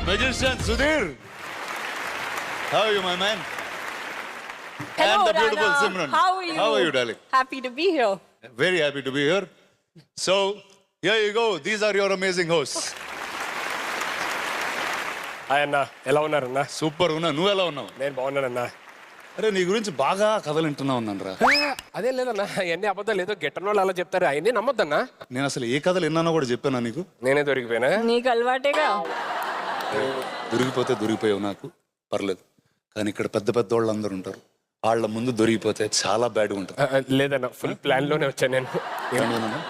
Magician Sudhir. How are you, my man? Hello, And the beautiful Rana. Simran. How are you? How are you, darling? Happy to be here. Very happy to be here. So, here you go. These are your amazing hosts. Hi అన్న ఎలా ఉన్నారన్న? Super ఉన్నా. నువ్వు ఎలా ఉన్నావు? నేను బాగున్నానన్న. అరే నీ గురించి బాగా కథలు వింటున్నా ఉన్నాను రా. అదే లేదన్న, ఎన్ని అబద్ధాలు ఏదో గిట్టన వాళ్ళు అలా చెప్తారు, అవన్నీ నమ్మొద్దన్నా. నేను అసలు ఏ కథలు విన్నానో కూడా చెప్పానా నీకు? నేనే దొరికిపోయినా. నీకు అలవాటేగా. దొరికిపోతే దొరికిపోయావు, నాకు పర్లేదు. కానీ ఇక్కడ పెద్ద పెద్ద వాళ్ళు అందరూ ఉంటారు, వాళ్ళ ముందు దొరికిపోతే చాలా బ్యాడ్గా ఉంటుంది. లేదన్న, ఫుల్ ప్లాన్ లోనే వచ్చాను నేను. ఏంటన్నా?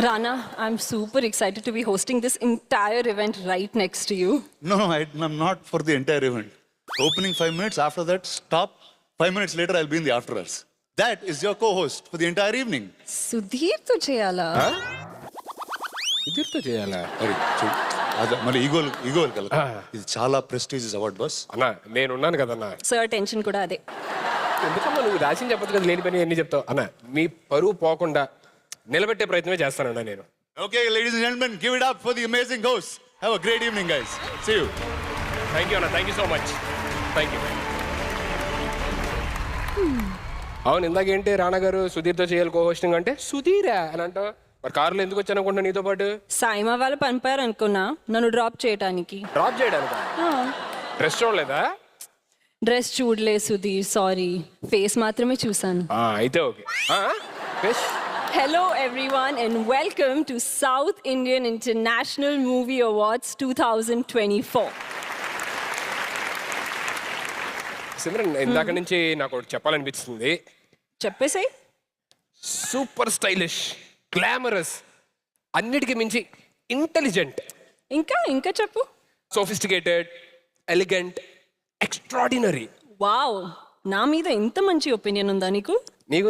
Rana, I'm super excited to be hosting this entire event right next to you. No, I'm not for the entire event. Opening 5 minutes, after that, stop. 5 minutes later, I'll be in the after hours. That is your co-host for the entire evening. Sudhir to cheyala. ఇద్దరితో చేయాలా? అరే చూడు, అదే మళ్ళీ ఈగోలు కదా. ఇది చాలా prestigious award boss. అన్న నేనున్నాను కదన్నా. Sir tension కూడా అదే. ఎందుకమ్మా నువ్వు రాసింది చెప్పదు కదా, లేని పని ఎన్ని చెప్తావు అన్న. మీ పరువు పోకుండా నిలబెట్టే ప్రయత్నమే చేస్తానన్నా నేను. Okay, ladies and gentlemen, give it up for the amazing host. Have a great evening, guys. See you. Thank you అన్న, thank you so much. Thank you. అవును, ఇందాకేంటి రానా గారు సుధీర్తో చేయాలి కో హోస్టింగ్ అంటే సుధీరా అని అంటావు. మరి కారులో ఎందుకు వచ్చాను అనుకుంటా నీతో పాటు? సాయిమా వాళ్ళు పంపారు అనుకున్నా నన్ను డ్రాప్ చేయడానికి. డ్రాప్ చేయడానికి? డ్రెస్ చూడలేదా? డ్రెస్ చూడలే సుధీర్, సారీ. ఫేస్ మాత్రమే చూసాను. అయితే okay. Hello everyone and welcome to South Indian International Movie Awards 2024. Simran, ఇందాక నుంచి నాకు ఒకటి చెప్పాలనిపిస్తుంది. చెప్పేసాయి. సూపర్ స్టైలిష్, గ్లామరస్, అన్నిటికీ మించి ఇంటెలిజెంట్, ఇంకా చెప్పు. Sophisticated, elegant, extraordinary. వావ్, నా మీద ఇంత మంచి ఒపీనియన్ ఉందా నీకు?